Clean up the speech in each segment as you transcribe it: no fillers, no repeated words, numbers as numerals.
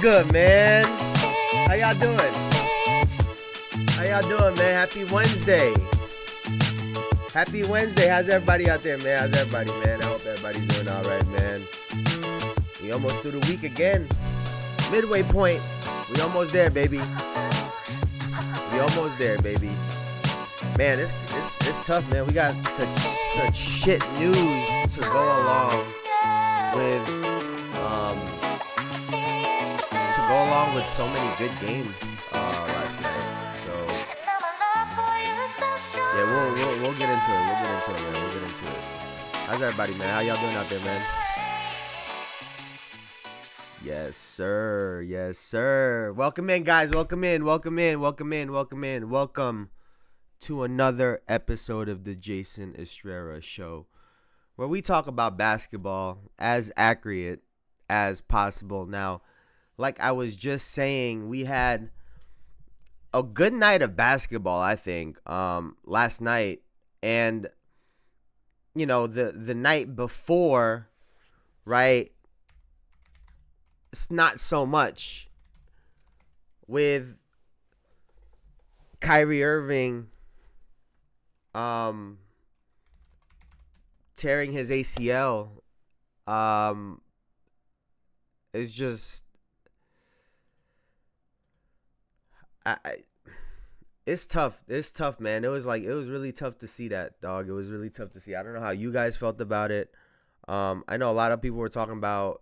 good, man? How y'all doing? How y'all doing, man? Happy Wednesday. Happy Wednesday. How's everybody out there, man? How's everybody, man? I hope everybody's doing all right, man. We almost through the week again. Midway point. We almost there, baby. We almost there, baby. Man, it's tough, man. We got such shit news to go along with so many good games last night. So yeah, we'll get into it. Man. We'll get into it. How's everybody, man? How y'all doing out there, man? Yes, sir. Yes, sir. Welcome in, guys. Welcome to another episode of the Jayson Estrera Show, where we talk about basketball as accurate as possible. Now, like I was just saying, we had a good night of basketball, I think, last night. And, you know, the night before, right, it's not so much, with Kyrie Irving tearing his ACL. It's just it's tough. It's tough, man. It was really tough to see that, dog. It was really tough to see. I don't know how you guys felt about it. I know a lot of people were talking about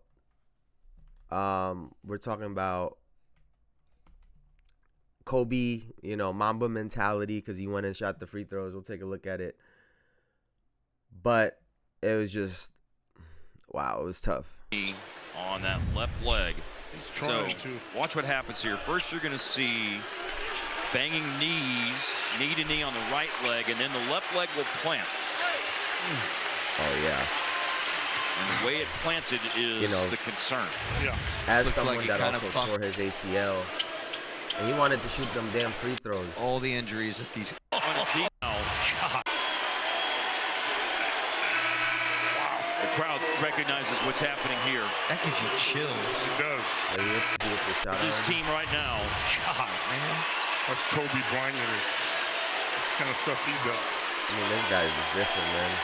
Kobe, you know, Mamba mentality, because he went and shot the free throws. We'll take a look at it. But it was just, wow, it was tough. On that left leg. So watch what happens here. First, you're going to see banging knees, knee to knee on the right leg, and then the left leg will plant. Oh, yeah. And the way it planted is, you know, the concern. Yeah. As someone that also tore his ACL, and he wanted to shoot them damn free throws. All the injuries at these. The crowd recognizes what's happening here. That gives you chills. It does. This team right now. God, man. That's Kobe Bryant. It's kind of stuff he does. I mean, this guy is just different, man.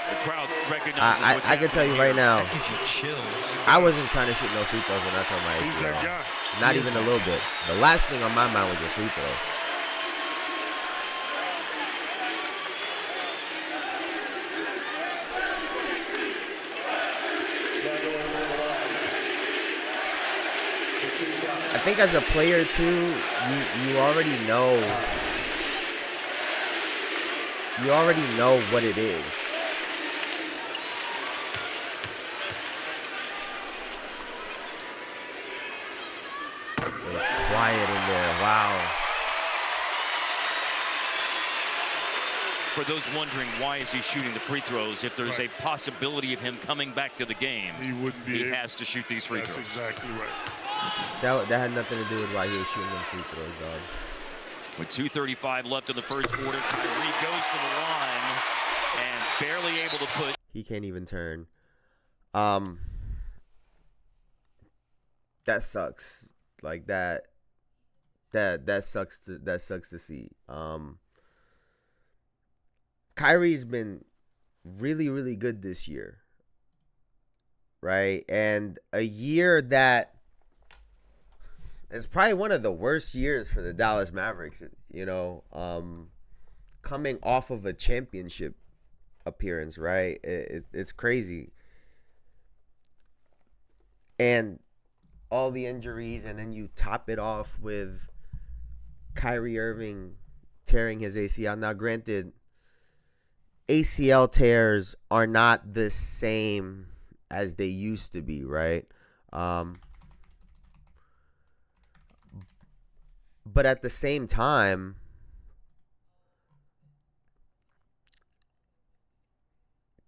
The crowd recognizes I can tell you right now, That gives you chills. I wasn't trying to shoot no free throws when I tore my ACL. He's that guy. Not even a little bit. The last thing on my mind was the free throws. I think as a player too, you already know what it is. It's quiet in there. Wow. For those wondering why is he shooting the free throws, if there's a possibility of him coming back to the game, he has to shoot these free throws. That's exactly right. That had nothing to do with why he was shooting them free throws, dog. With 2:35 left in the first quarter, Kyrie goes to the line and barely able to put. He can't even turn. That sucks. Like that sucks to see. Kyrie's been really, really good this year, right? And a year that is probably one of the worst years for the Dallas Mavericks, you know, coming off of a championship appearance, right? It's crazy. And all the injuries, and then you top it off with Kyrie Irving tearing his ACL. Now, granted, ACL tears are not the same as they used to be, right? But at the same time,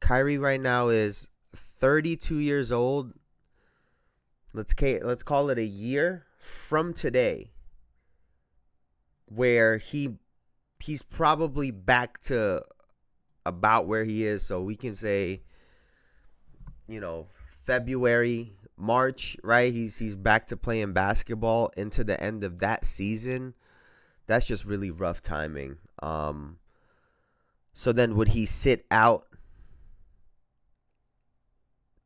Kyrie right now is 32 years old. Let's call it a year from today, where he's probably back to about where he is. So we can say, you know, February, March, right? He's back to playing basketball into the end of that season. That's just really rough timing. So then would he sit out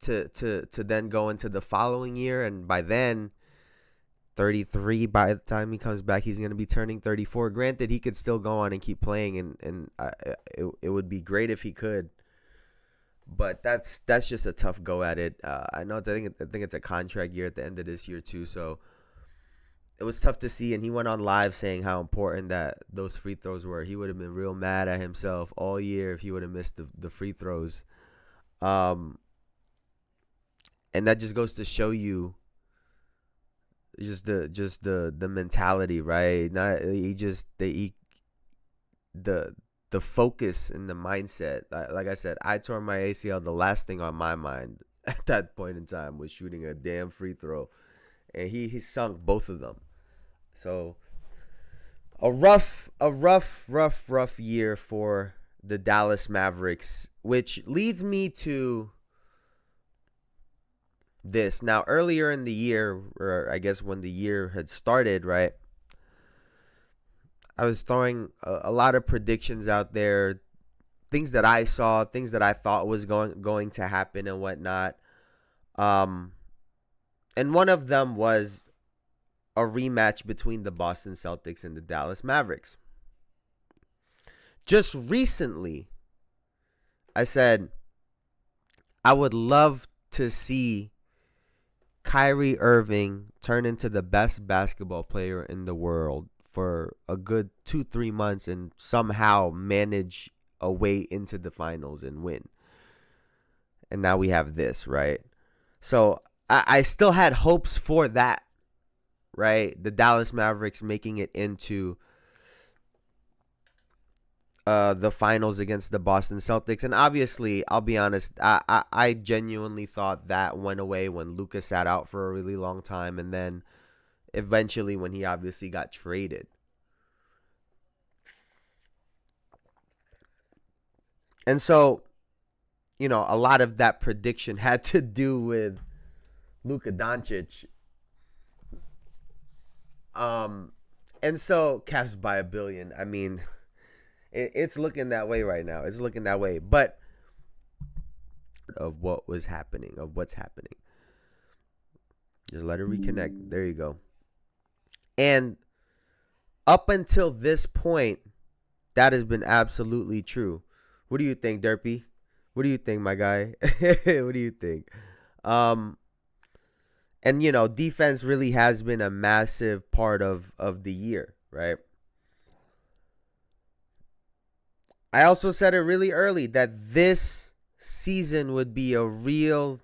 to then go into the following year? And by then, 33, by the time he comes back, he's going to be turning 34. Granted, he could still go on and keep playing, and it would be great if he could. But that's just a tough go at it. I think it's a contract year at the end of this year too. So it was tough to see, and he went on live saying how important that those free throws were. He would have been real mad at himself all year if he would have missed the free throws. And that just goes to show you just the mentality, right? The focus and the mindset. Like I said, I tore my ACL. The last thing on my mind at that point in time was shooting a damn free throw, and he sunk both of them. So a rough year for the Dallas Mavericks, which leads me to this. Now, earlier in the year, or I guess when the year had started, right, I was throwing a lot of predictions out there, things that I saw, things that I thought was going to happen and whatnot. And one of them was a rematch between the Boston Celtics and the Dallas Mavericks. Just recently, I said I would love to see Kyrie Irving turn into the best basketball player in the world for a good 2-3 months and somehow manage a way into the finals and win. And now we have this, right? So I still had hopes for that, right? The Dallas Mavericks making it into the finals against the Boston Celtics. And obviously, I'll be honest, I genuinely thought that went away when Luka sat out for a really long time, and then eventually when he obviously got traded. And so, you know, a lot of that prediction had to do with Luka Doncic. And so Cavs by $1 billion. I mean, it's looking that way right now. It's looking that way. But of what's happening. Just let it reconnect. There you go. And up until this point, that has been absolutely true. What do you think, Derpy? What do you think, my guy? What do you think? And, you know, defense really has been a massive part of the year, right? I also said it really early that this season would be a real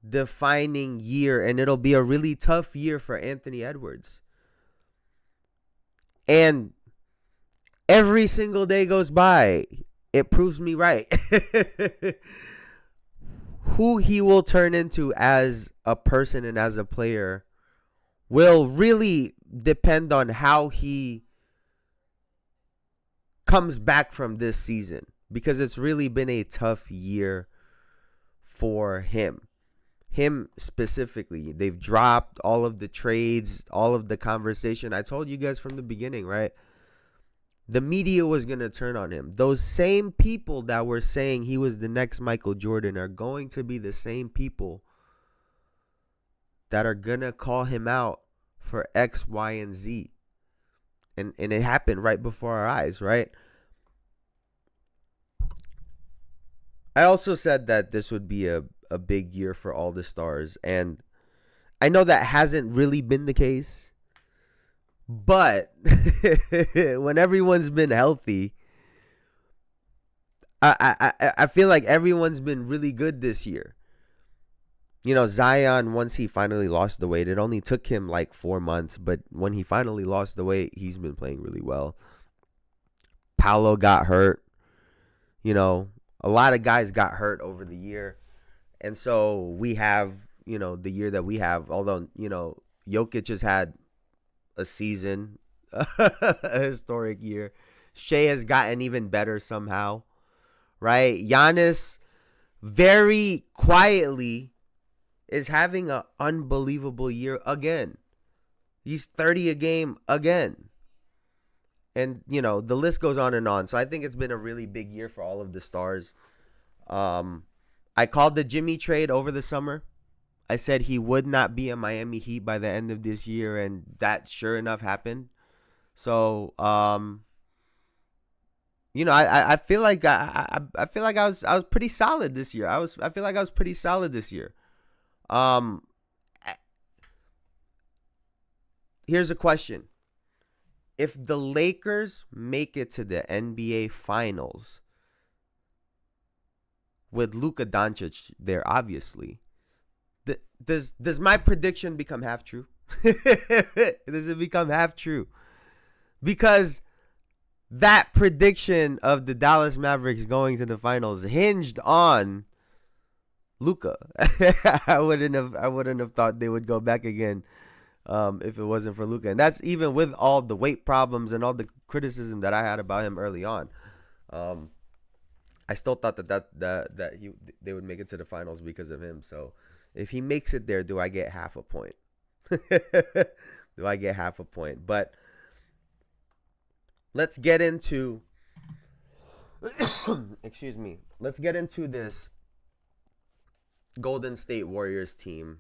defining year, and it'll be a really tough year for Anthony Edwards. And every single day goes by, it proves me right. Who he will turn into as a person and as a player will really depend on how he comes back from this season, because it's really been a tough year for him specifically. They've dropped all of the trades, all of the conversation. I told you guys from the beginning, right? The media was going to turn on him. Those same people that were saying he was the next Michael Jordan are going to be the same people that are going to call him out for X, Y, and Z. And it happened right before our eyes, right? I also said that this would be a big year for all the stars. And I know that hasn't really been the case. But when everyone's been healthy, I feel like everyone's been really good this year. You know, Zion, once he finally lost the weight, it only took him like 4 months. But when he finally lost the weight, he's been playing really well. Paolo got hurt. You know, a lot of guys got hurt over the year. And so we have, you know, the year that we have. Although, you know, Jokic has had a season, a historic year. Shea has gotten even better somehow, right? Giannis very quietly is having an unbelievable year again. He's 30 a game again. And, the list goes on and on. So I think it's been a really big year for all of the stars. I called the Jimmy trade over the summer. I said he would not be a Miami Heat by the end of this year, and that sure enough happened. So, I feel like I feel like I was pretty solid this year. I feel like I was pretty solid this year. Here's a question. If the Lakers make it to the NBA Finals with Luka Doncic there, obviously, does my prediction become half true? Does it become half true? Because that prediction of the Dallas Mavericks going to the finals hinged on Luka. I wouldn't have thought they would go back again if it wasn't for Luka. And that's even with all the weight problems and all the criticism that I had about him early on. I still thought that they would make it to the finals because of him. So if he makes it there, do I get half a point? Do I get half a point? But let's get into excuse me. Let's get into this Golden State Warriors team.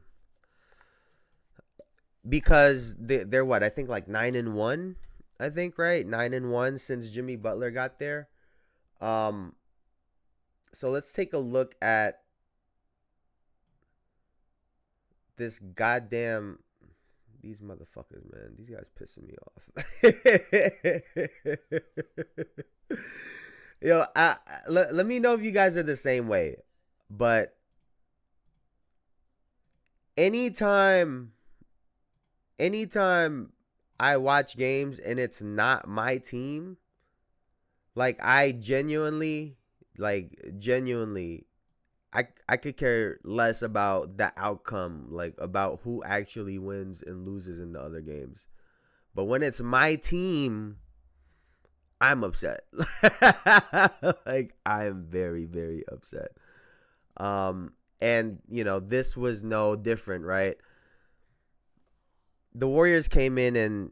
Because they're what? I think like 9-1. I think, right? 9-1 since Jimmy Butler got there. So let's take a look at this goddamn, these motherfuckers, man. These guys pissing me off. Yo, let me know if you guys are the same way. But anytime I watch games and it's not my team, like I genuinely, I could care less about the outcome, like about who actually wins and loses in the other games. But when it's my team, I'm upset. Like I'm very, very upset. And this was no different, right? The Warriors came in and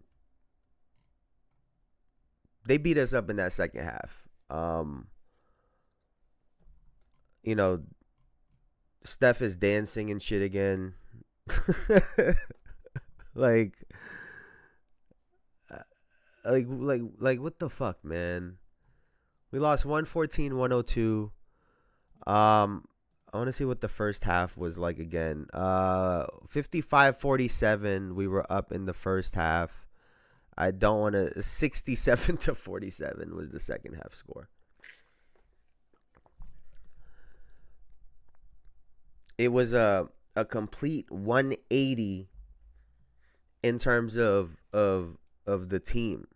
they beat us up in that second half. Steph is dancing and shit again. like what the fuck, man? We lost 114-102. I want to see what the first half was like again. 55-47. We were up in the first half. I don't want to. 67-47 was the second half score. It was a complete 180 in terms of the team,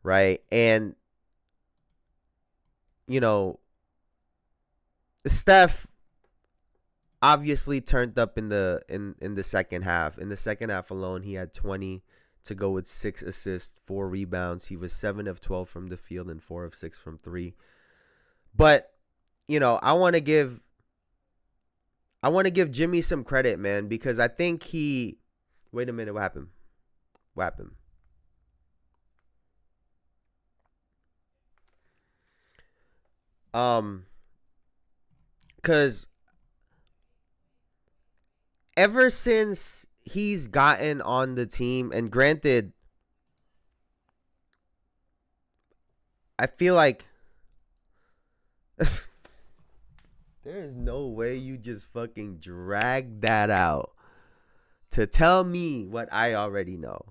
right? And Steph obviously turned up in the second half. In the second half alone, he had 20 to go with 6 assists, 4 rebounds. He was 7 of 12 from the field and 4 of 6 from 3. But I want to give Jimmy some credit, man, because I think he. Wait a minute, what happened? Because ever since he's gotten on the team, and granted, I feel like there is no way you just fucking drag that out to tell me what I already know.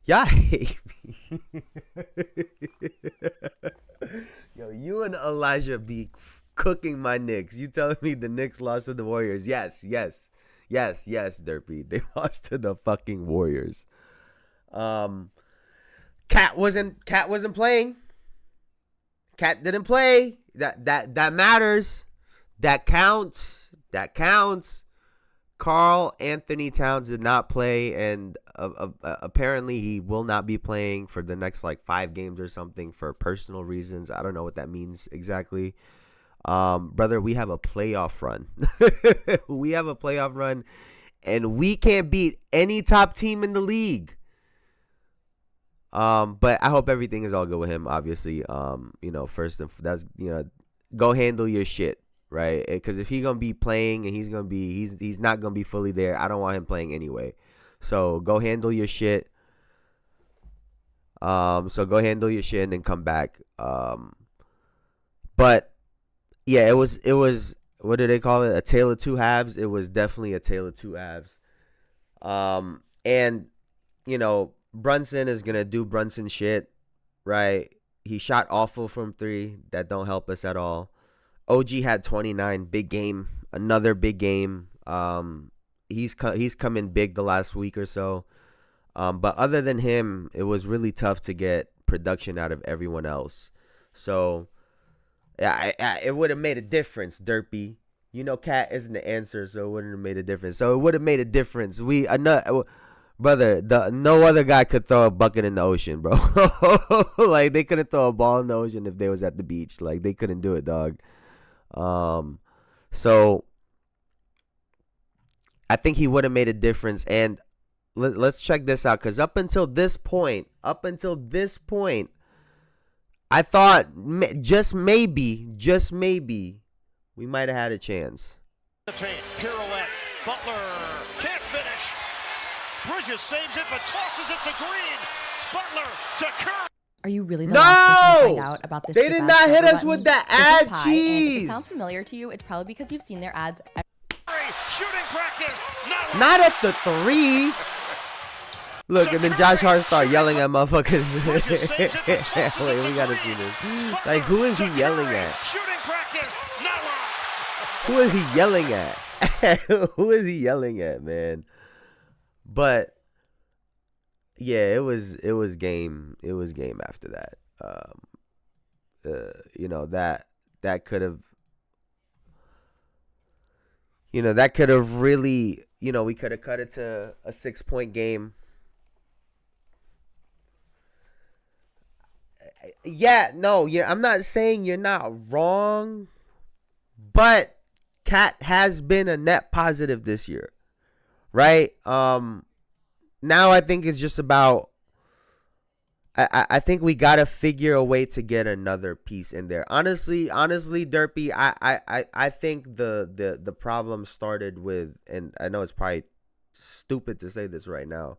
Y'all hate me. Yo, you and Elijah be cooking my Knicks. You telling me the Knicks lost to the Warriors? Yes, Derpy. They lost to the fucking Warriors. Cat wasn't playing. Cat didn't play. That matters. That counts. Karl Anthony Towns did not play, and apparently he will not be playing for the next 5 games or something for personal reasons. I don't know what that means exactly. Brother, we have a playoff run. We have a playoff run, and we can't beat any top team in the league. But I hope everything is all good with him. Obviously, first and that's go handle your shit, right? Because if he's gonna be playing and he's not gonna be fully there, I don't want him playing anyway. So go handle your shit. So go handle your shit and then come back. But yeah, it was what do they call it? A tale of two halves. It was definitely a tale of two halves. And Brunson is gonna do Brunson shit, right? He shot awful from 3. That don't help us at all. OG had 29, big game, another big game. He's coming big the last week or so. But other than him, it was really tough to get production out of everyone else. So yeah, it would have made a difference, Derpy. Cat isn't the answer, so it wouldn't have made a difference. So it would have made a difference. Brother, no other guy could throw a bucket in the ocean, bro. Like, they couldn't throw a ball in the ocean if they was at the beach. Like, they couldn't do it, dog. So I think he would have made a difference. And let's check this out, because up until this point, I thought just maybe, we might have had a chance. The paint, pirouette, Butler can't finish. Bridges saves it, but tosses it to Green. Butler to Curry. Are you really the last person to find out about this? They did not hit us with the ad pie, cheese. If it sounds familiar to you, it's probably because you've seen their ads. Shooting practice. Not at the 3. Look, and then Josh Hart start yelling at motherfuckers. Wait, we gotta see this. Like, who is he yelling at? Shooting practice. Not long. Who is he yelling at? Who is he yelling at, man? But yeah, it was game. It was game after that. That could have, that could have really, we could have cut it to a 6-point game. I'm not saying you're not wrong, but Cat has been a net positive this year, right? Now I think it's just about, I think we gotta figure a way to get another piece in there. Honestly, Derpy, I think the problem started with, and I know it's probably stupid to say this right now,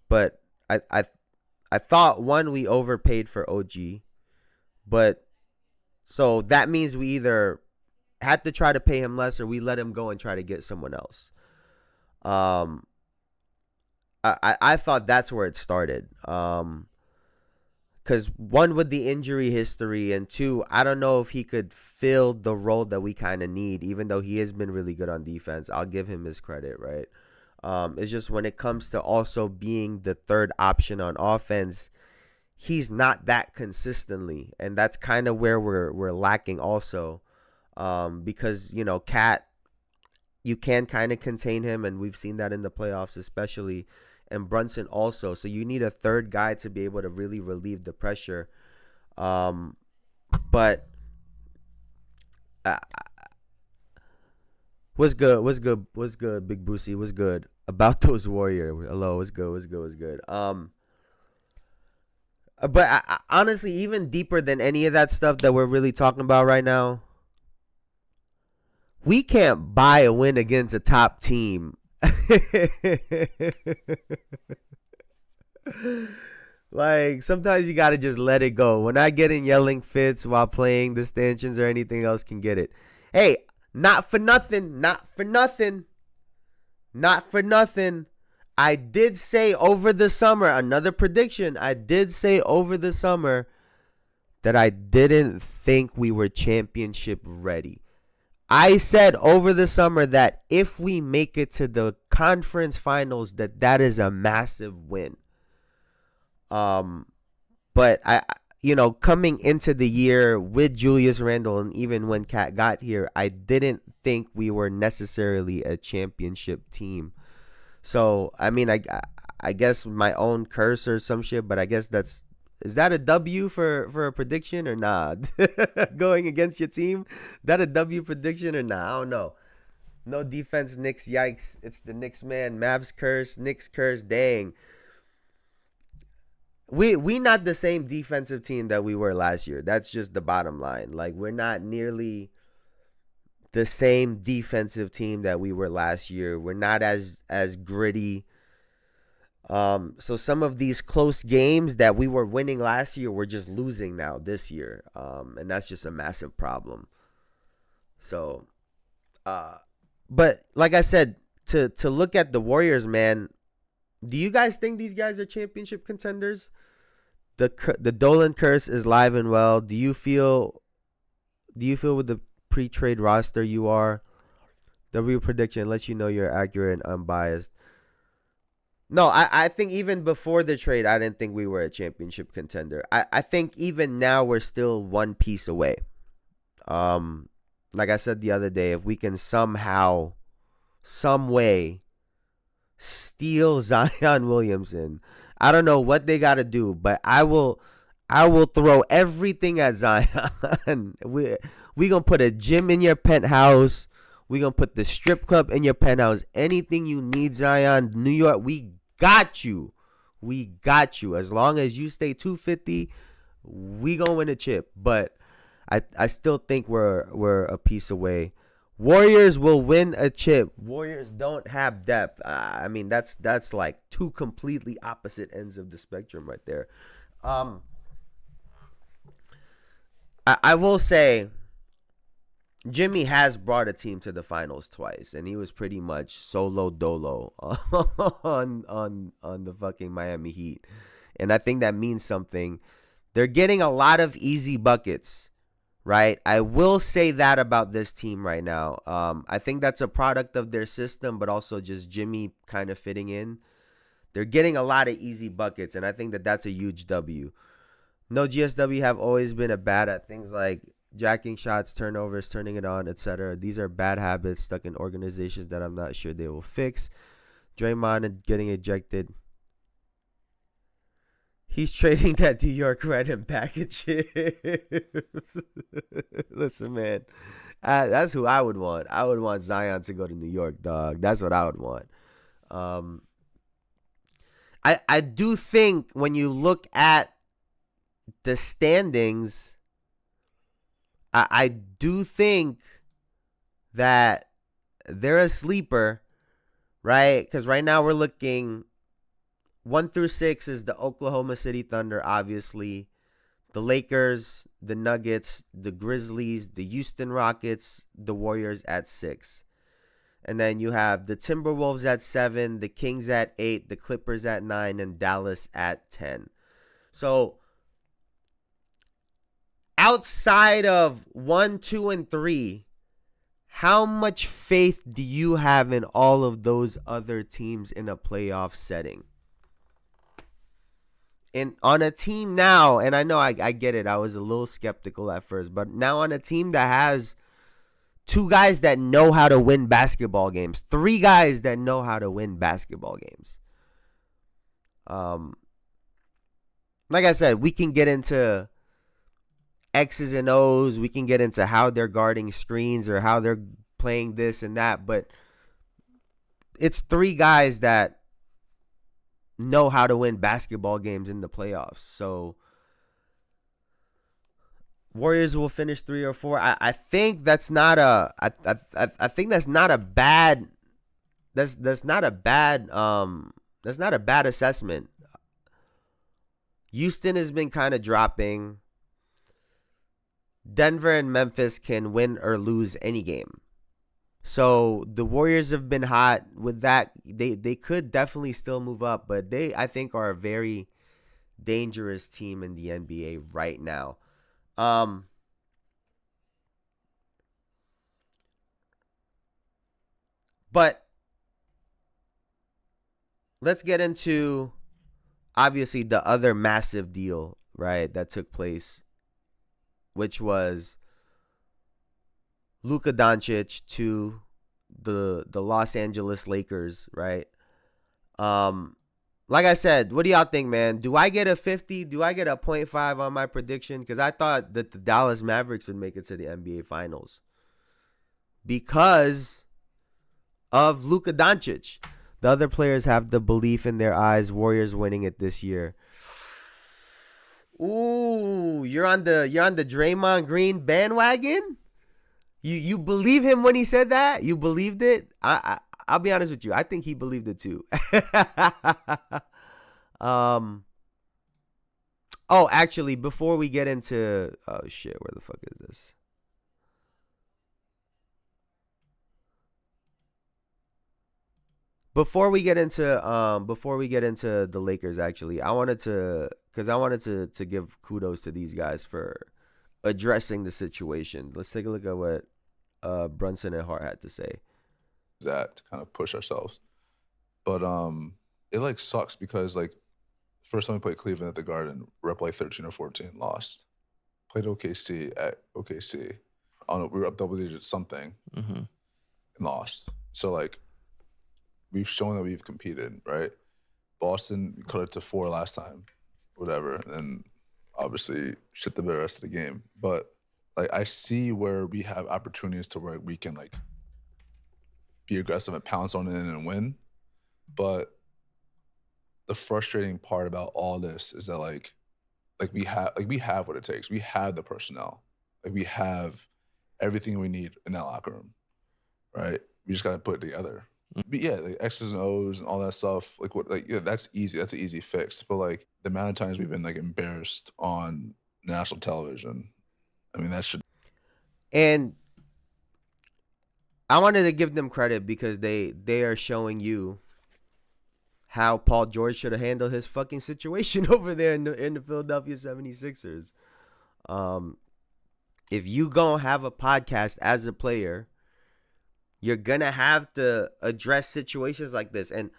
but I thought, one, we overpaid for OG, but so that means we either had to try to pay him less or we let him go and try to get someone else. I thought that's where it started. Because one, with the injury history, and two, I don't know if he could fill the role that we kind of need, even though he has been really good on defense. I'll give him his credit, right? It's just when it comes to also being the third option on offense, he's not that consistently, and that's kind of where we're lacking also. Because Cat, you can kind of contain him, and we've seen that in the playoffs especially, and Brunson also. So you need a third guy to be able to really relieve the pressure. But what's good, Big Boosie? What's good about those Warrior? Hello, what's good. But honestly, even deeper than any of that stuff that we're really talking about right now, we can't buy a win against a top team. Like, sometimes you gotta just let it go. When I get in yelling fits while playing the stanchions or anything else can get it. Hey, not for nothing. I did say over the summer, another prediction, I did say over the summer that I didn't think we were championship ready. I said over the summer that if we make it to the conference finals, that is a massive win. But coming into the year with Julius Randle, and even when Cat got here, I didn't think we were necessarily a championship team. So, I mean, I guess my own curse or some shit, but I guess that's Is that a W for a prediction or nah? Going against your team, that a W prediction or nah? I don't know. No defense, Knicks, yikes. It's the Knicks, man. Mavs curse, Knicks curse, dang. We not the same defensive team that we were last year. That's just the bottom line. Like, we're not nearly the same defensive team that we were last year. We're not as gritty. So some of these close games that we were winning last year, we're just losing now this year. And that's just a massive problem. So, but like I said, to look at the Warriors, man, do you guys think these guys are championship contenders? The Dolan curse is live and well. Do you feel with the pre-trade roster you are? The real prediction lets you know you're accurate and unbiased. No, I think even before the trade, I didn't think we were a championship contender. I think even now we're still one piece away. Like I said the other day, if we can somehow, some way, steal Zion Williamson, I don't know what they got to do, but I will throw everything at Zion. We gonna put a gym in your penthouse. We gonna put the strip club in your penthouse. Anything you need, Zion, New York, we got you. We got you. As long as you stay 250, we gonna win a chip. But I still think we're a piece away. Warriors will win a chip. Warriors don't have depth. I mean, that's like two completely opposite ends of the spectrum right there. I will say, Jimmy has brought a team to the finals twice, and he was pretty much solo dolo on the fucking Miami Heat. And I think that means something. They're getting a lot of easy buckets, right? I will say that about this team right now. I think that's a product of their system, but also just Jimmy kind of fitting in. They're getting a lot of easy buckets, and I think that's a huge W. No, GSW have always been bad at things like jacking shots, turnovers, turning it on, etc. These are bad habits stuck in organizations that I'm not sure they will fix. Draymond getting ejected. He's trading that New York Red and packages. Listen, man, that's who I would want. I would want Zion to go to New York, dog. That's what I would want. I do think when you look at the standings, I do think that they're a sleeper, right? Because right now we're looking 1 through 6 is the Oklahoma City Thunder, obviously, the Lakers, the Nuggets, the Grizzlies, the Houston Rockets, the Warriors at 6. And then you have the Timberwolves at 7, the Kings at 8, the Clippers at 9, and Dallas at 10. So outside of 1, 2, and 3, how much faith do you have in all of those other teams in a playoff setting? And on a team now, and I know I get it, I was a little skeptical at first, but now on a team that has 2 guys that know how to win basketball games, 3 guys that know how to win basketball games. Like I said, we can get into X's and O's. We can get into how they're guarding screens or how they're playing this and that. But it's 3 guys that know how to win basketball games in the playoffs. So Warriors will finish 3 or 4. I think that's not a. I think that's not a bad. That's not a bad. That's not a bad assessment. Houston has been kind of dropping. Denver and Memphis can win or lose any game. So the Warriors have been hot with that. They could definitely still move up, but they, I think, are a very dangerous team in the NBA right now. But let's get into obviously the other massive deal, right, that took place, which was Luka Doncic to the Los Angeles Lakers, right? like I said, what do y'all think, man? Do I get a 50? Do I get a 0.5 on my prediction? Because I thought that the Dallas Mavericks would make it to the NBA Finals because of Luka Doncic. The other players have the belief in their eyes. Warriors winning it this year. Ooh, you're on the Draymond Green bandwagon? You believe him when he said that? You believed it? I'll be honest with you. I think he believed it too. Oh, actually, before we get into where the fuck is this? Before we get into the Lakers, actually, I wanted to give kudos to these guys for addressing the situation. Let's take a look at what Brunson and Hart had to say. That to kind of push ourselves, but it like sucks because like first time we played Cleveland at the Garden, we're up like 13 or 14, lost. Played OKC at OKC. I don't know, we were up double digits something, and lost. So like we've shown that we've competed, right? Boston cut it to 4 last time, whatever, and obviously shit the bed rest of the game. But like I see where we have opportunities to where we can like be aggressive and pounce on it and win. But the frustrating part about all this is that like we have what it takes. We have the personnel. Like we have everything we need in that locker room, right? We just gotta put it together. But yeah, like X's and O's and all that stuff, that's easy. That's an easy fix. But like the amount of times we've been like embarrassed on national television, I mean that should. And I wanted to give them credit because they are showing you how Paul George should have handled his fucking situation over there in the Philadelphia 76ers. If you gonna have a podcast as a player, you're gonna have to address situations like this. And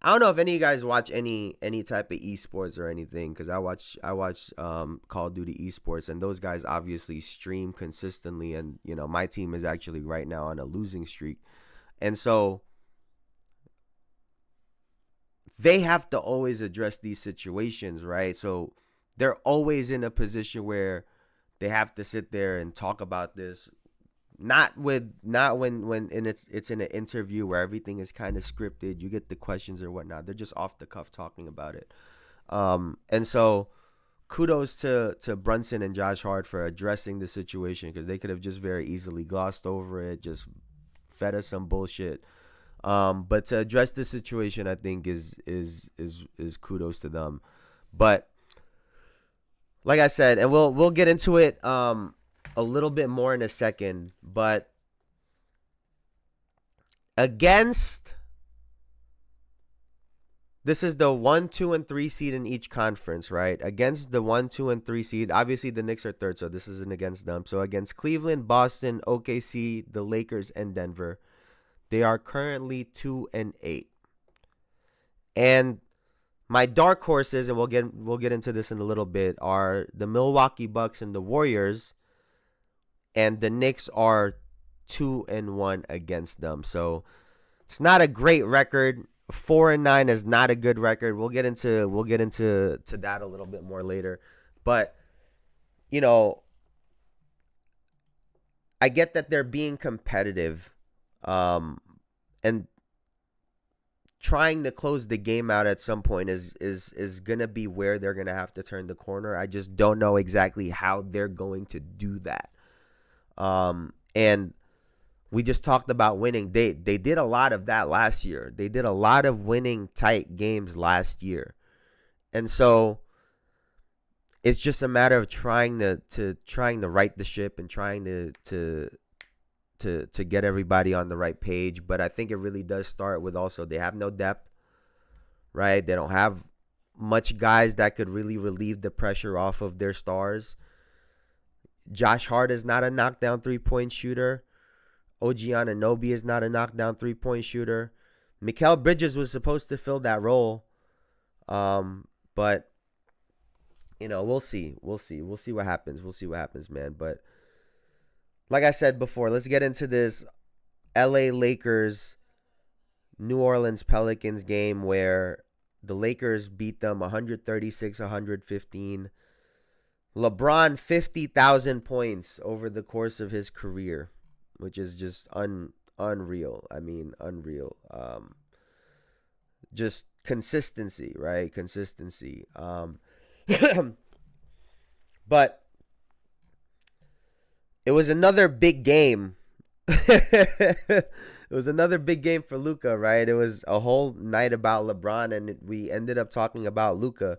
I don't know if any of you guys watch any type of esports or anything, because I watch Call of Duty esports, and those guys obviously stream consistently, and you know my team is actually right now on a losing streak, and so they have to always address these situations, right? So they're always in a position where they have to sit there and talk about this. Not when it's in an interview where everything is kind of scripted. You get the questions or whatnot. They're just off the cuff talking about it. And so kudos to Brunson and Josh Hart for addressing the situation, because they could have just very easily glossed over it, just fed us some bullshit. But to address the situation, I think is kudos to them. But like I said, and we'll get into it a little bit more in a second, but this is the 1, 2, and 3 seed in each conference, right? Against the 1, 2, and 3 seed, obviously the Knicks are third, so this isn't against them. So against Cleveland, Boston, OKC, the Lakers, and Denver, they are currently 2 and 8. And my dark horses, and we'll get into this in a little bit, are the Milwaukee Bucks and the Warriors. And the Knicks are 2 and 1 against them. So it's not a great record. 4 and 9 is not a good record. We'll get into that a little bit more later. But you know, I get that they're being competitive, and trying to close the game out at some point is gonna be where they're gonna have to turn the corner. I just don't know exactly how they're going to do that. And we just talked about winning. They did a lot of that last year. They did a lot of winning tight games last year. And so it's just a matter of trying to right the ship and trying to get everybody on the right page. But I think it really does start with also they have no depth, right? They don't have much guys that could really relieve the pressure off of their stars. Josh Hart is not a knockdown three-point shooter. OG Anunoby is not a knockdown three-point shooter. Mikal Bridges was supposed to fill that role. But, you know, we'll see. We'll see what happens. We'll see what happens, man. But like I said before, let's get into this LA Lakers, New Orleans Pelicans game where The Lakers beat them 136-115. LeBron 50,000 points over the course of his career, which is just unreal. I mean, unreal. Just consistency, right? Consistency. But it was another big game. It was another big game for Luka, right? It was a whole night about LeBron, and we ended up talking about Luka.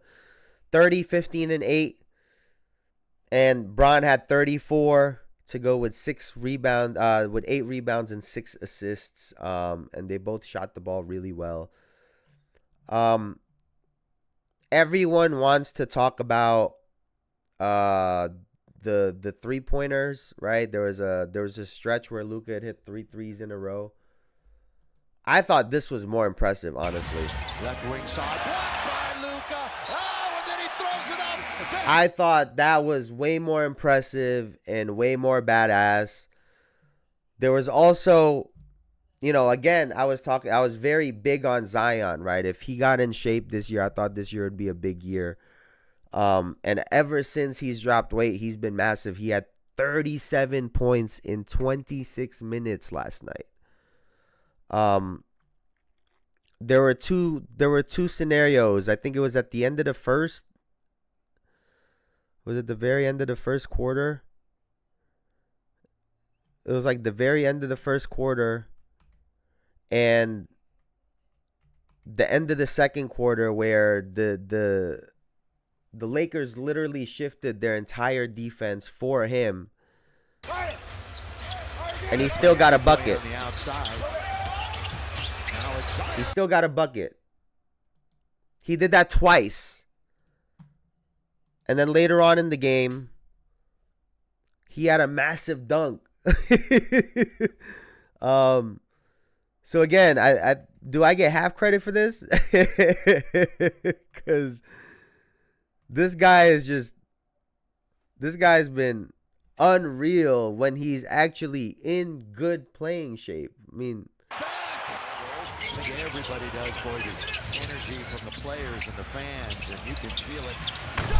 30, 15, and 8. And Bron had 34 to go with 8 rebounds and 6 assists. And they both shot the ball really well. Everyone wants to talk about the 3-pointers, right? There was a stretch where Luka had hit 3 threes in a row. I thought this was more impressive, honestly. Left wing side, blocked by Luka. Oh, and then he throws it up. I thought that was way more impressive and way more badass. There was also, again, I was very big on Zion, right? If he got in shape this year, I thought this year would be a big year. And ever since he's dropped weight, he's been massive. He had 37 points in 26 minutes last night. There were two scenarios. I think it was at the end of the first. Was it the very end of the first quarter? It was like the very end of the first quarter and the end of the second quarter where the Lakers literally shifted their entire defense for him. And he still got a bucket. He still got a bucket. He did that twice. And then later on in the game, he had a massive dunk. So again, I do I get half credit for this? Because this guy's been unreal when he's actually in good playing shape. I mean, I think everybody does, boy. The energy from the players and the fans, and you can feel it.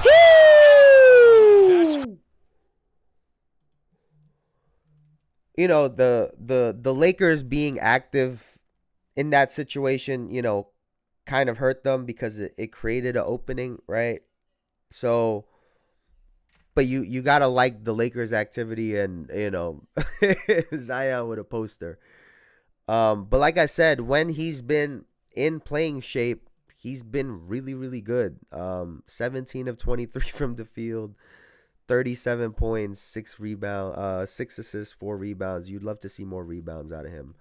woo! The Lakers being active in that situation, kind of hurt them because it created an opening, right? So, but you gotta like the Lakers' activity and Zion with a poster. But like I said, when he's been in playing shape, he's been really, really good. 17 of 23 from the field, 37 points, 6 assists, 4 rebounds. You'd love to see more rebounds out of him.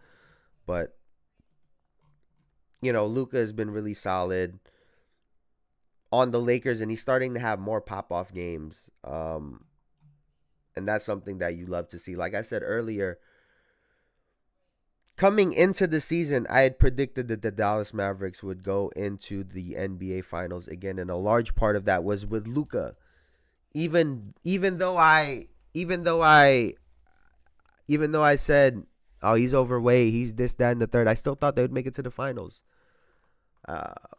But, Luka has been really solid on the Lakers, and he's starting to have more pop-off games. And that's something that you love to see. Like I said earlier, coming into the season, I had predicted that the Dallas Mavericks would go into the NBA Finals again, and a large part of that was with Luka. Even though I said, oh, he's overweight, he's this, that, and the third, I still thought they would make it to the finals.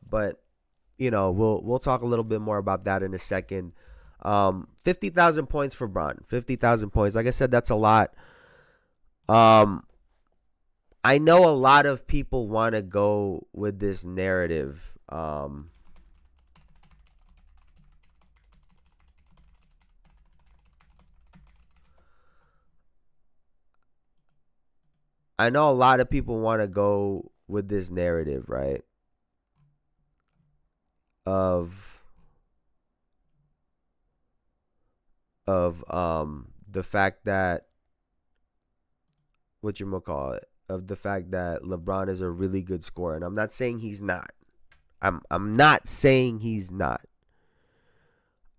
But we'll talk a little bit more about that in a second. 50,000 points for Bron. 50,000 points. Like I said, that's a lot. I know a lot of people want to go with this narrative. I know a lot of people want to go with this narrative, right? Of the fact that of the fact that LeBron is a really good scorer. And I'm not saying he's not. I'm not saying he's not.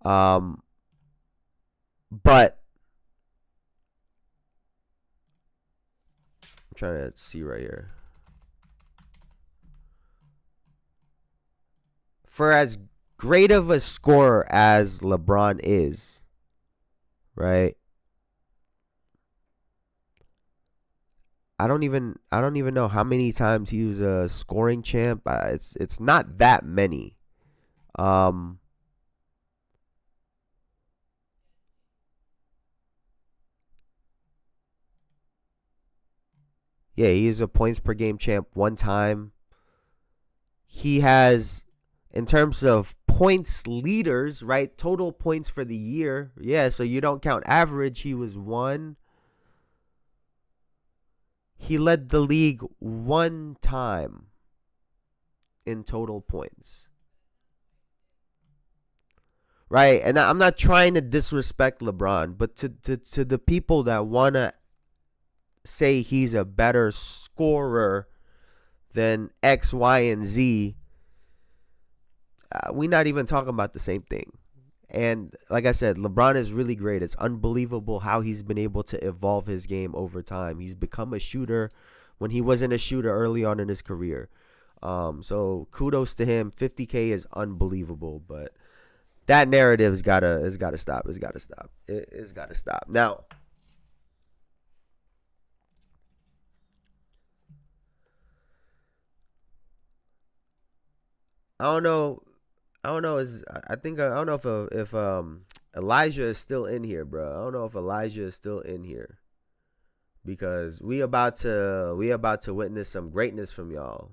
But I'm trying to see right here. For as great of a scorer as LeBron is, right? I don't even know how many times he was a scoring champ. It's not that many. Yeah, he is a points per game champ one time. He has, in terms of points leaders, right? Total points for the year. Yeah, so you don't count average. He was one. He led the league one time in total points. Right? And I'm not trying to disrespect LeBron, but to the people that want to say he's a better scorer than X, Y, and Z, we're not even talking about the same thing. And like I said, LeBron is really great. It's unbelievable how he's been able to evolve his game over time. He's become a shooter when he wasn't a shooter early on in his career. So kudos to him. 50K is unbelievable, but that narrative has got to stop. It's got to stop. It's got to stop. Now, I don't know. I don't know. I don't know if Elijah is still in here, bro. I don't know if Elijah is still in here, because we about to witness some greatness from y'all.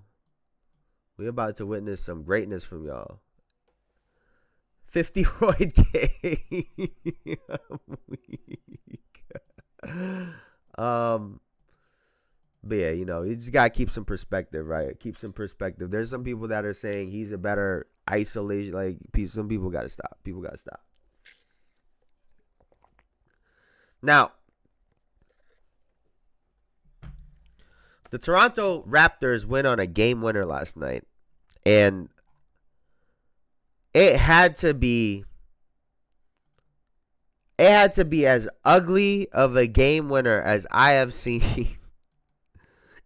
50 Royd K. But yeah, you just gotta keep some perspective, right? Keep some perspective. There's some people that are saying he's a better isolation. Like, some people gotta stop. Now, the Toronto Raptors went on a game winner last night, and it had to be as ugly of a game winner as I have seen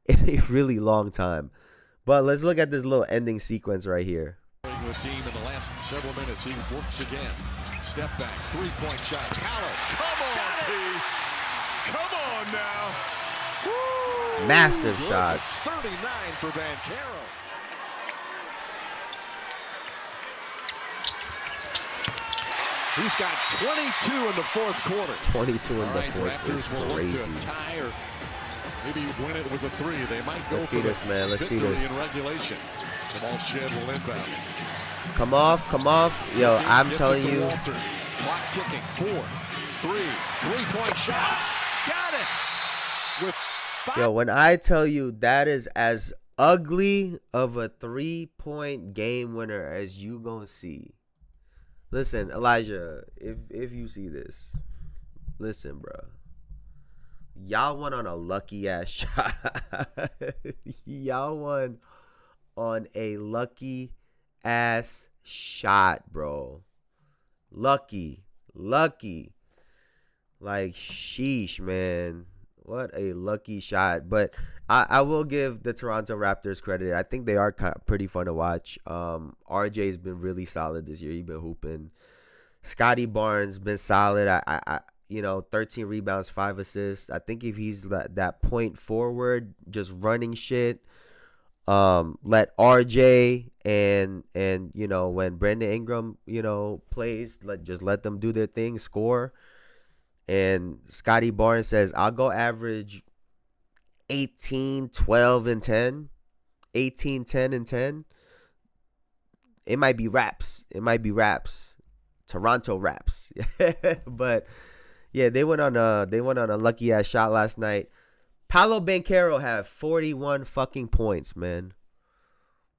in a really long time. But let's look at this little ending sequence right here. The team in the last several minutes, he works again. Step back, three-point shot. Hallow, come on, P. Come on now. Woo! Massive shots. 39 for Banchero. He's got 22 in the fourth quarter. 22 in the fourth is crazy. Tie or maybe win it with a three. They might go Let's see this, man. Let's see this. In regulation. The ball shed will inbound. Come off. Yo, I'm telling you. Clock ticking. 4, 3, three-point shot. Got it. With 5. Yo, when I tell you that is as ugly of a 3-point game winner as you gonna see. Listen, Elijah, if you see this, listen, bro. Y'all won on a lucky ass shot. Y'all won on a lucky ass shot, bro. Lucky. Like, sheesh, man. What a lucky shot. But I will give the Toronto Raptors credit. I think they are pretty fun to watch. RJ's been really solid this year. He's been hooping. Scotty Barnes been solid. I 13 rebounds, 5 assists. I think if he's that point forward, just running shit, let RJ and when Brandon Ingram, plays, just let them do their thing, score. And Scotty Barnes says, I'll go average 18, 12, and 10. 18, 10, and 10. It might be raps. Toronto Raps. But yeah, they went on a lucky ass shot last night. Paolo Banchero had 41 fucking points, man.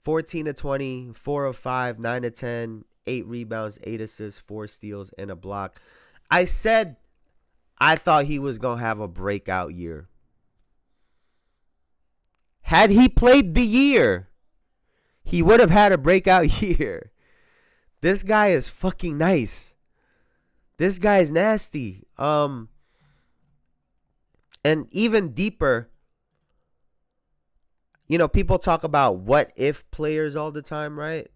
14 of 20, 4 of 5, 9 of 10, 8 rebounds, 8 assists, 4 steals, and a block. I said I thought he was going to have a breakout year. Had he played the year, he would have had a breakout year. This guy is fucking nice. This guy is nasty. And even deeper, people talk about what if players all the time, right?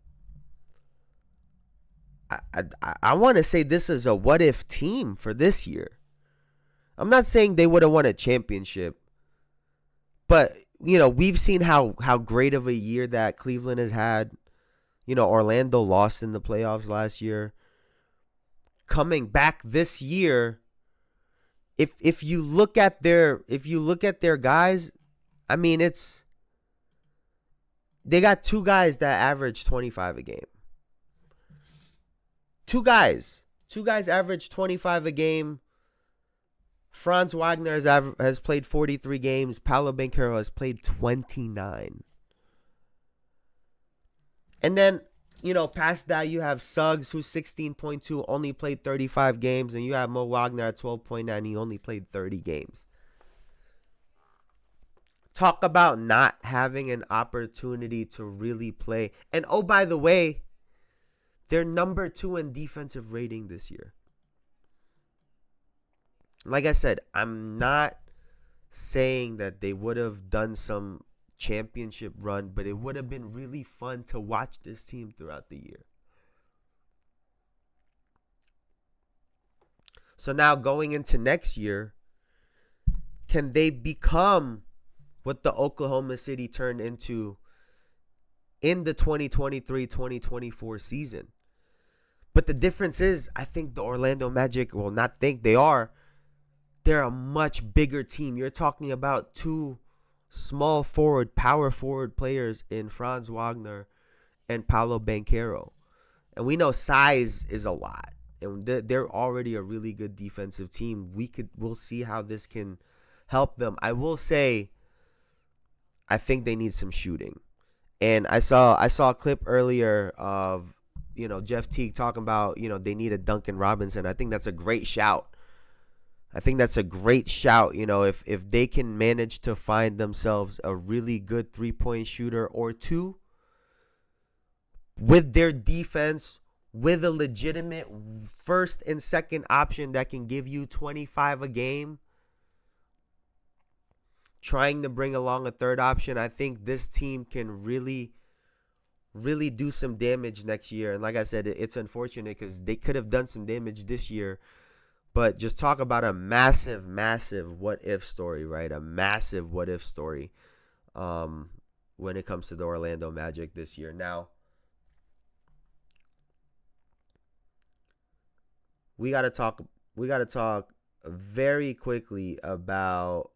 I want to say this is a what if team for this year. I'm not saying they would have won a championship, But, we've seen how great of a year that Cleveland has had. Orlando lost in the playoffs last year. Coming back this year, if you look at their guys, I mean, they got two guys that average 25 a game. Two guys average 25 a game. Franz Wagner has played 43 games. Paolo Banchero has played 29. And then, past that, you have Suggs, who's 16.2, only played 35 games. And you have Mo Wagner at 12.9. He only played 30 games. Talk about not having an opportunity to really play. And, oh, by the way, they're number 2 in defensive rating this year. Like I said, I'm not saying that they would have done some championship run, but it would have been really fun to watch this team throughout the year. So now going into next year, can they become what the Oklahoma City turned into in the 2023-2024 season? But the difference is, I think the Orlando Magic, well, not think, they're a much bigger team. You're talking about two small forward, power forward players in Franz Wagner and Paolo Banchero. And we know size is a lot. And they're already a really good defensive team. We'll see how this can help them. I will say, I think they need some shooting. And I saw a clip earlier of, Jeff Teague talking about, they need a Duncan Robinson. I think that's a great shout. If they can manage to find themselves a really good 3-point shooter or two with their defense, with a legitimate first and second option that can give you 25 a game, trying to bring along a third option, I think this team can really do some damage next year. And like I said, it's unfortunate because they could have done some damage this year. But just talk about a massive, massive what-if story, right? A massive what-if story when it comes to the Orlando Magic this year. Now, we got to talk very quickly about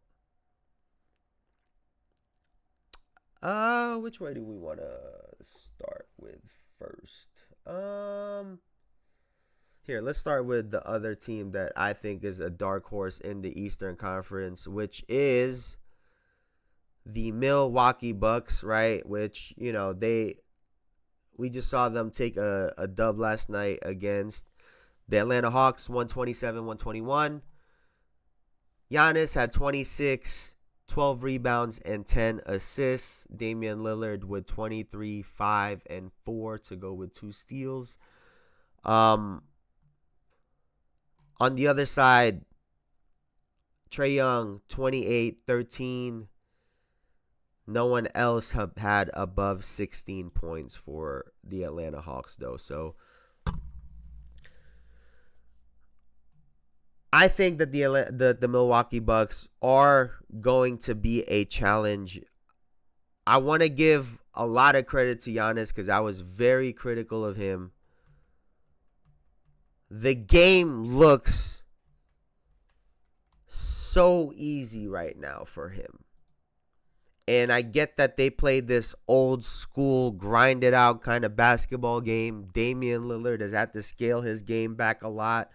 which way do we want to start with first? Here, let's start with the other team that I think is a dark horse in the Eastern Conference, which is the Milwaukee Bucks, right? Which, we just saw them take a dub last night against the Atlanta Hawks, 127-121. Giannis had 26, 12 rebounds, and 10 assists. Damian Lillard with 23, 5, and 4 to go with 2 steals. On the other side, Trae Young, 28, 13. No one else have had above 16 points for the Atlanta Hawks, though. So I think that the Milwaukee Bucks are going to be a challenge. I want to give a lot of credit to Giannis because I was very critical of him. The game looks so easy right now for him. And I get that they played this old school, grinded out kind of basketball game. Damian Lillard has had to scale his game back a lot.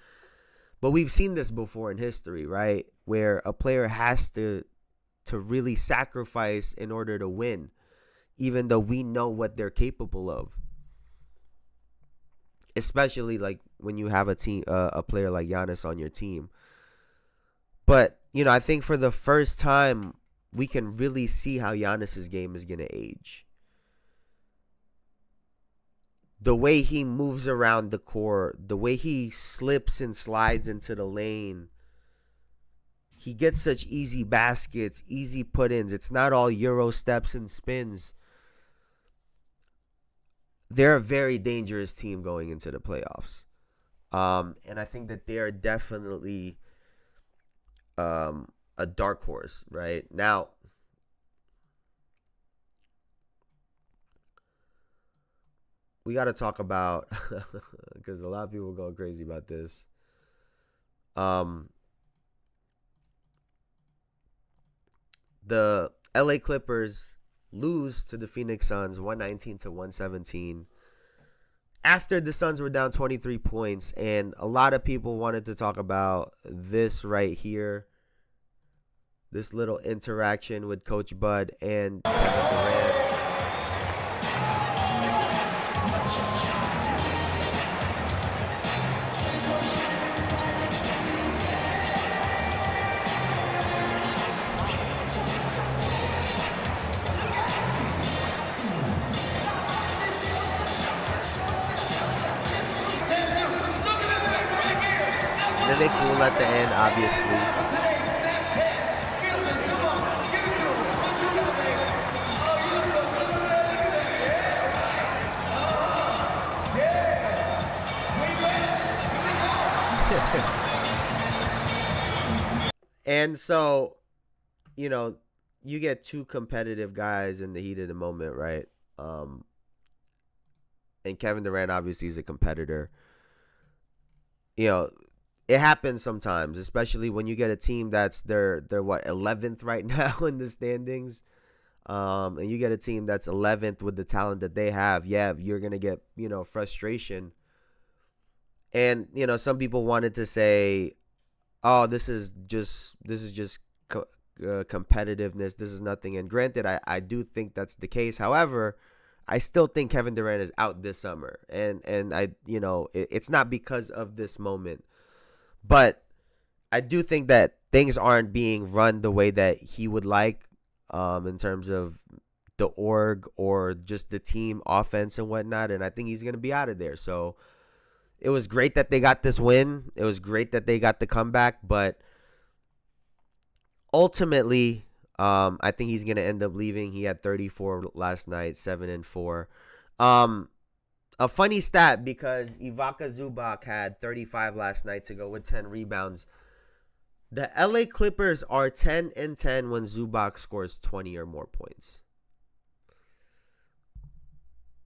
But we've seen this before in history, right? Where a player has to really sacrifice in order to win, even though we know what they're capable of. Especially like when you have a player like Giannis on your team. But, I think for the first time, we can really see how Giannis's game is going to age. The way he moves around the court, the way he slips and slides into the lane. He gets such easy baskets, easy put-ins. It's not all Euro steps and spins. They're a very dangerous team going into the playoffs. And I think that they are definitely a dark horse, right? Now, we got to talk about, because a lot of people go crazy about this. The LA Clippers lose to the Phoenix Suns 119 to 117 after the Suns were down 23 points, and a lot of people wanted to talk about this right here, this little interaction with Coach Bud and Kevin Durant. And then they cool at the end, obviously. And so, you know, you get two competitive guys in the heat of the moment, right? And Kevin Durant obviously is a competitor. You know, it happens sometimes, especially when you get a team that's they're what, 11th right now in the standings. And you get a team that's 11th with the talent that they have. Yeah, you're going to get, you know, frustration. And, you know, some people wanted to say, oh, this is just competitiveness. This is nothing. And granted, I do think that's the case. However, I still think Kevin Durant is out this summer. And I, you know, it's not because of this moment. But I do think that things aren't being run the way that he would like, in terms of the org or just the team offense and whatnot. And I think he's going to be out of there. So it was great that they got this win. It was great that they got the comeback. But ultimately, I think he's going to end up leaving. He had 34 last night, 7-4. A funny stat, because Ivica Zubac had 35 last night to go with 10 rebounds. The LA Clippers are 10-10 when Zubac scores 20 or more points.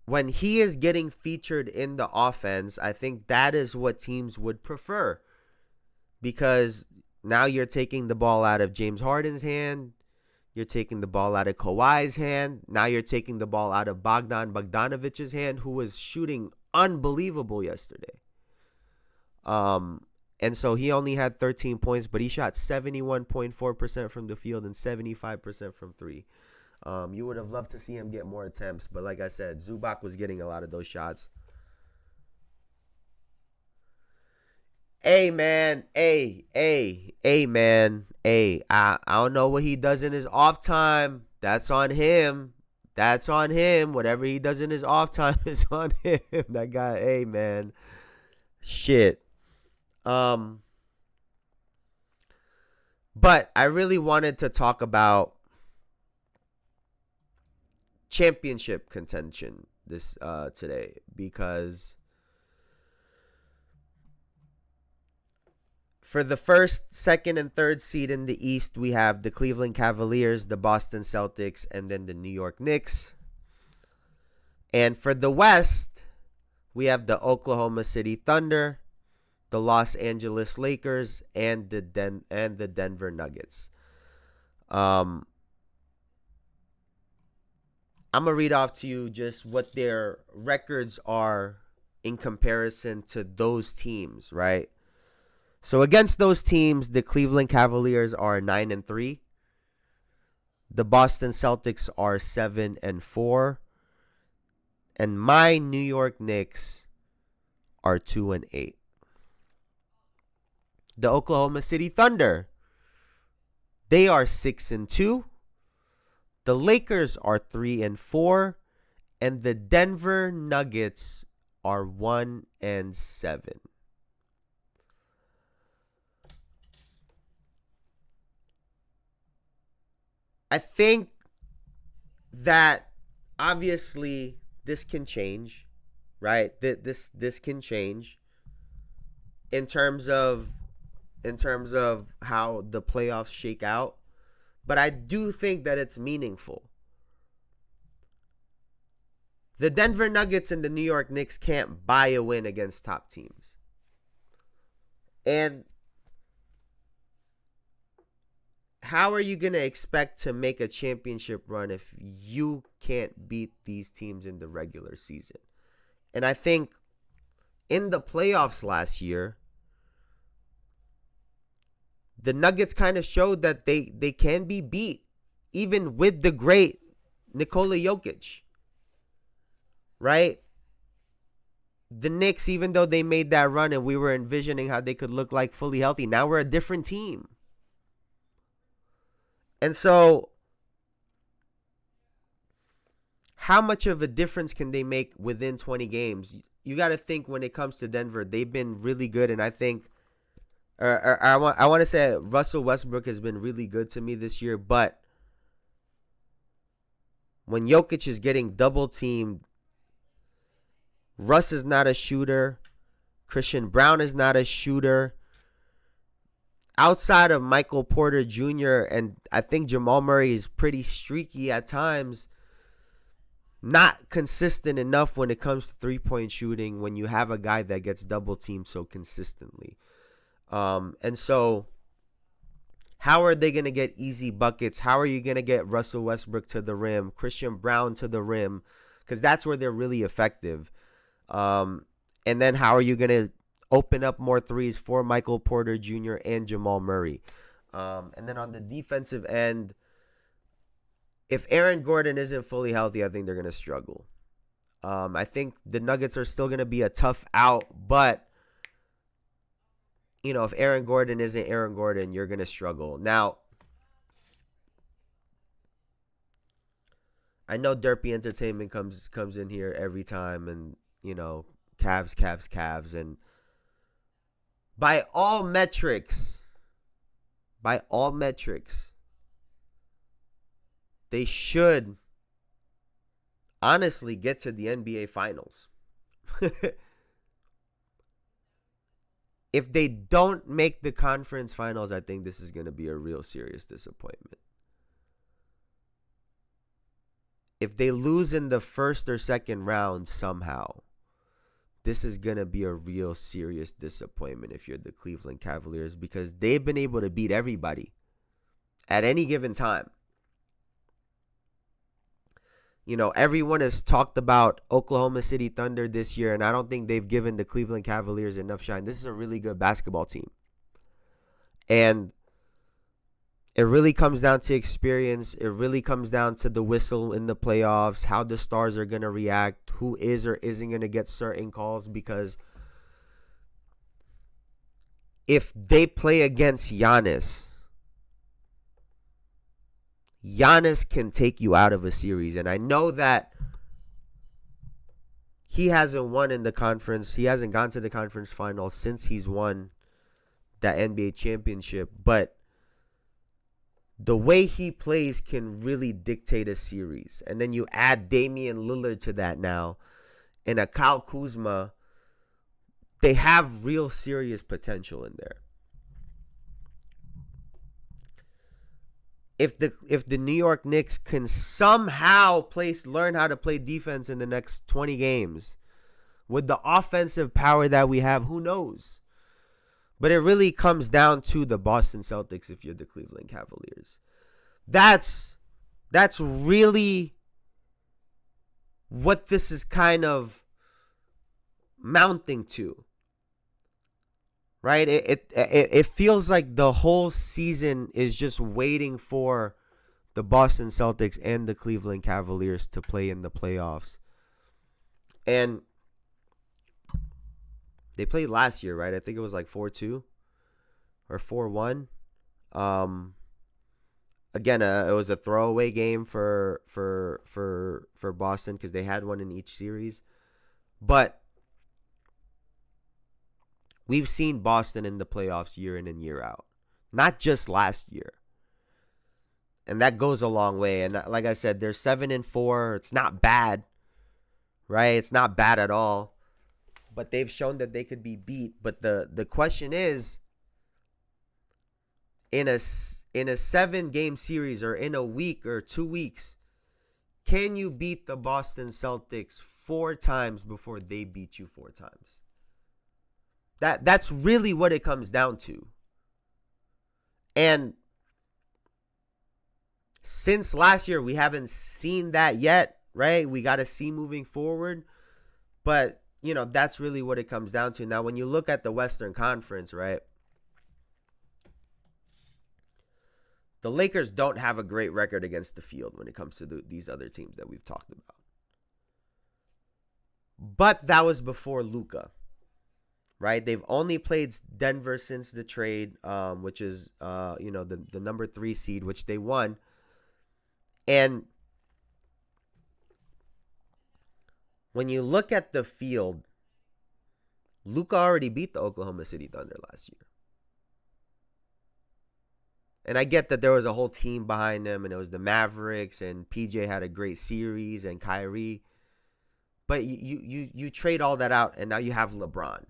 When he is getting featured in the offense, I think that is what teams would prefer. Because now you're taking the ball out of James Harden's hand. You're taking the ball out of Kawhi's hand. Now you're taking the ball out of Bogdan Bogdanovic's hand, who was shooting unbelievable yesterday. And so he only had 13 points, but he shot 71.4% from the field and 75% from three. You would have loved to see him get more attempts, but like I said, Zubac was getting a lot of those shots. Hey, man. Hey, man. Hey, I don't know what he does in his off time. That's on him. Whatever he does in his off time is on him. That guy, hey, man. Shit. But I really wanted to talk about championship contention this today, because for the first, second, and third seed in the East, we have the Cleveland Cavaliers, the Boston Celtics, and then the New York Knicks. And for the West, we have the Oklahoma City Thunder, the Los Angeles Lakers, and the Denver Nuggets. I'm going to read off to you just what their records are in comparison to those teams, right? So against those teams, the Cleveland Cavaliers are 9-3. The Boston Celtics are 7-4. And my New York Knicks are 2-8. The Oklahoma City Thunder, they are 6-2. The Lakers are 3-4. And the Denver Nuggets are 1-7. I think that obviously this can change, right? This can change in terms of how the playoffs shake out, but I do think that it's meaningful. The Denver Nuggets and the New York Knicks can't buy a win against top teams. And how are you going to expect to make a championship run if you can't beat these teams in the regular season? And I think in the playoffs last year, the Nuggets kind of showed that they can be beat, even with the great Nikola Jokic. Right? The Knicks, even though they made that run and we were envisioning how they could look like fully healthy, now we're a different team. And so, how much of a difference can they make within 20 games? You got to think when it comes to Denver, they've been really good. And I think, I want to say Russell Westbrook has been really good to me this year. But when Jokic is getting double teamed, Russ is not a shooter. Christian Brown is not a shooter. Outside of Michael Porter Jr., and I think Jamal Murray is pretty streaky at times, not consistent enough when it comes to three-point shooting when you have a guy that gets double-teamed so consistently. And so, how are they going to get easy buckets? How are you going to get Russell Westbrook to the rim, Christian Brown to the rim? Because that's where they're really effective. And then how are you going to open up more threes for Michael Porter Jr. and Jamal Murray? And then on the defensive end, if Aaron Gordon isn't fully healthy, I think they're going to struggle. I think the Nuggets are still going to be a tough out, but if Aaron Gordon isn't Aaron Gordon, you're going to struggle. Now, I know Derpy Entertainment comes in here every time and, Cavs. And by all metrics, they should honestly get to the NBA Finals. If they don't make the conference finals, I think this is going to be a real serious disappointment. If they lose in the first or second round somehow, this is going to be a real serious disappointment if you're the Cleveland Cavaliers, because they've been able to beat everybody at any given time. Everyone has talked about Oklahoma City Thunder this year, and I don't think they've given the Cleveland Cavaliers enough shine. This is a really good basketball team. And it really comes down to experience. It really comes down to the whistle in the playoffs, how the stars are going to react, who is or isn't going to get certain calls. Because if they play against Giannis can take you out of a series. And I know that he hasn't won in the conference. He hasn't gone to the conference finals since he's won that NBA championship. But the way he plays can really dictate a series. And then you add Damian Lillard to that now, and a Kyle Kuzma. They have real serious potential in there. If the New York Knicks can somehow learn how to play defense in the next 20 games with the offensive power that we have, who knows? But it really comes down to the Boston Celtics if you're the Cleveland Cavaliers. That's really what this is kind of mounting to. Right? It feels like the whole season is just waiting for the Boston Celtics and the Cleveland Cavaliers to play in the playoffs. And they played last year, right? I think it was like 4-2 or 4-1. Again, it was a throwaway game for Boston because they had one in each series. But we've seen Boston in the playoffs year in and year out. Not just last year. And that goes a long way. And like I said, they're 7-4. It's not bad. Right? It's not bad at all. But they've shown that they could be beat. But the question is, in a 7-game series or in a week or 2 weeks, Can you beat the Boston Celtics 4 times before they beat you 4 times? That's really what it comes down to. And since last year, we haven't seen that yet, right? We got to see moving forward. But, that's really what it comes down to. Now, when you look at the Western Conference, right? The Lakers don't have a great record against the field when it comes to these other teams that we've talked about. But that was before Luka, right? They've only played Denver since the trade, which is, the number 3 seed, which they won. And when you look at the field, Luka already beat the Oklahoma City Thunder last year. And I get that there was a whole team behind him, and it was the Mavericks, and PJ had a great series, and Kyrie. But you trade all that out, and now you have LeBron.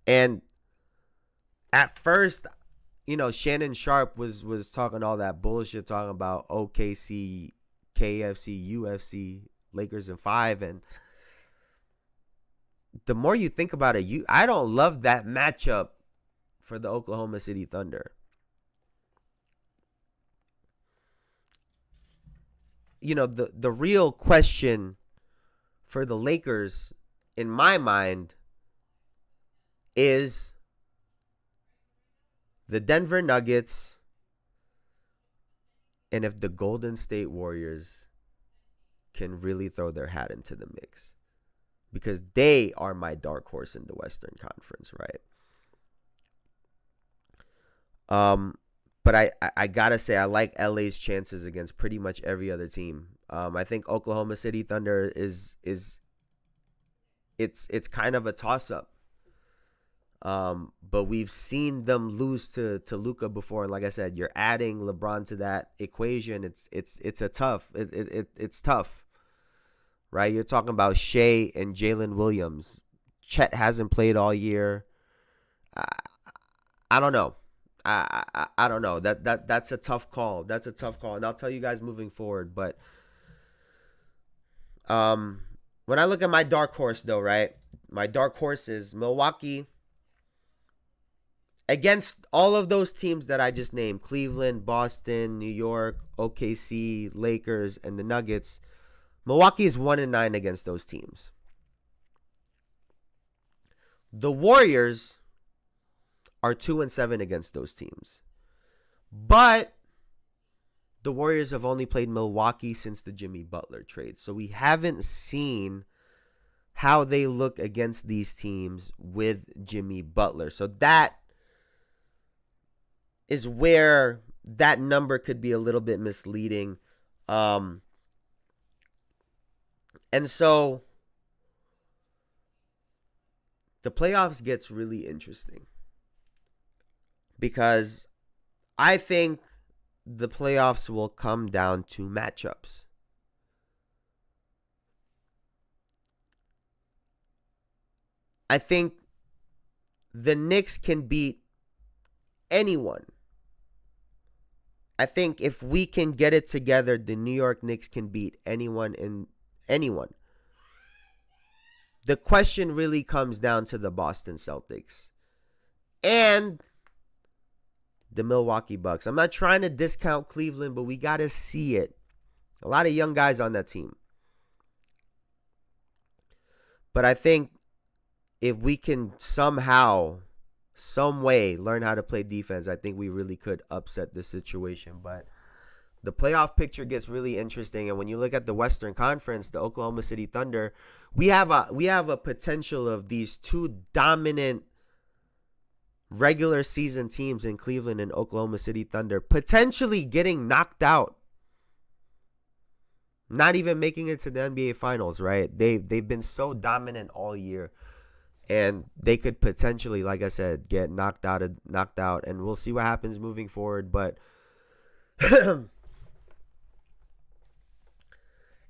And at first, Shannon Sharp was talking all that bullshit, talking about OKC, KFC, UFC, Lakers in 5. And the more you think about it, I don't love that matchup for the Oklahoma City Thunder. The real question for the Lakers, in my mind, is the Denver Nuggets and if the Golden State Warriors can really throw their hat into the mix. Because they are my dark horse in the Western Conference, right? But I gotta say, I like LA's chances against pretty much every other team. I think Oklahoma City Thunder is kind of a toss-up. But we've seen them lose to Luka before, and like I said, you're adding LeBron to that equation. It's tough, right? You're talking about Shea and Jalen Williams. Chet hasn't played all year. I don't know. I don't know. That's a tough call. That's a tough call, and I'll tell you guys moving forward. But when I look at my dark horse, though, right? My dark horse is Milwaukee. Against all of those teams that I just named, Cleveland, Boston, New York, OKC, Lakers, and the Nuggets, Milwaukee is 1-9 against those teams. The Warriors are 2-7 against those teams. But the Warriors have only played Milwaukee since the Jimmy Butler trade. So we haven't seen how they look against these teams with Jimmy Butler. So that is where that number could be a little bit misleading. And so the playoffs gets really interesting because I think the playoffs will come down to matchups. I think the Knicks can beat anyone. I think if we can get it together, the New York Knicks can beat anyone and anyone. The question really comes down to the Boston Celtics and the Milwaukee Bucks. I'm not trying to discount Cleveland, but we got to see it. A lot of young guys on that team. But I think if we can somehow, some way learn how to play defense, I think we really could upset the situation. But the playoff picture gets really interesting, and when you look at the Western Conference, the Oklahoma City Thunder, we have a potential of these two dominant regular season teams in Cleveland and Oklahoma City Thunder potentially getting knocked out, not even making it to the NBA Finals. Right? They've been so dominant all year. And they could potentially, like I said, get knocked out, and we'll see what happens moving forward. But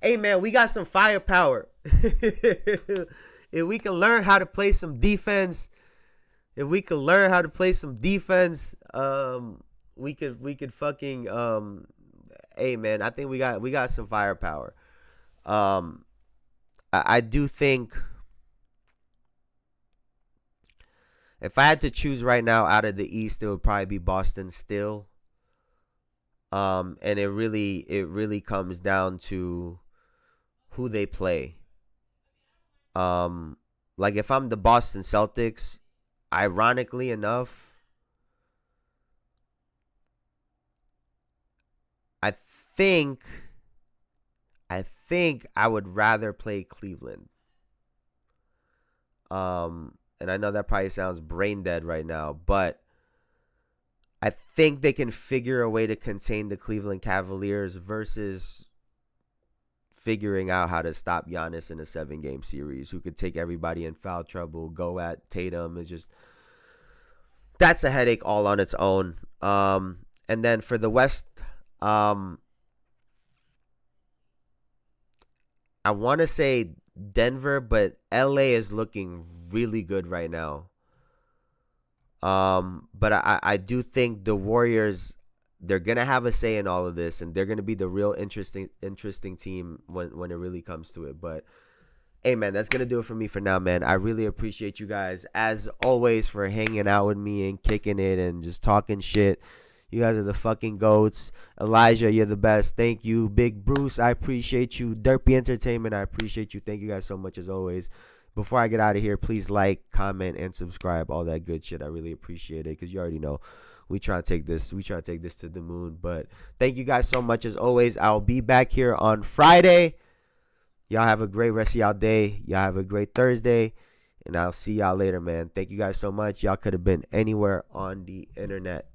hey, man, we got some firepower. If we can learn how to play some defense, we could fucking hey man, I think we got some firepower. I do think if I had to choose right now out of the East, it would probably be Boston still. And it really comes down to who they play. Like if I'm the Boston Celtics, ironically enough, I think I would rather play Cleveland. And I know that probably sounds brain dead right now, but I think they can figure a way to contain the Cleveland Cavaliers versus figuring out how to stop Giannis in a 7-game series, who could take everybody in foul trouble, go at Tatum. It's just, that's a headache all on its own. And then for the West, I want to say Denver, but LA is looking really good right now. But I do think the Warriors, they're gonna have a say in all of this, and they're gonna be the real interesting team when it really comes to it. But hey man, that's gonna do it for me for now, man. I really appreciate you guys as always for hanging out with me and kicking it and just talking shit. You guys are the fucking goats. Elijah, you're the best. Thank you. Big Bruce, I appreciate you. Derpy Entertainment, I appreciate you. Thank you guys so much as always. Before I get out of here, please like, comment, and subscribe. All that good shit. I really appreciate it because you already know we try to take this to the moon. But thank you guys so much as always. I'll be back here on Friday. Y'all have a great rest of y'all day. Y'all have a great Thursday. And I'll see y'all later, man. Thank you guys so much. Y'all could have been anywhere on the internet,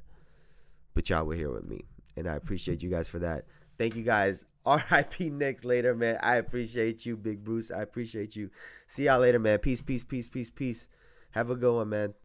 but y'all were here with me. And I appreciate you guys for that. Thank you guys. R.I.P. Knicks later, man. I appreciate you, Big Bruce. I appreciate you. See y'all later, man. Peace, peace, peace, peace, peace. Have a good one, man.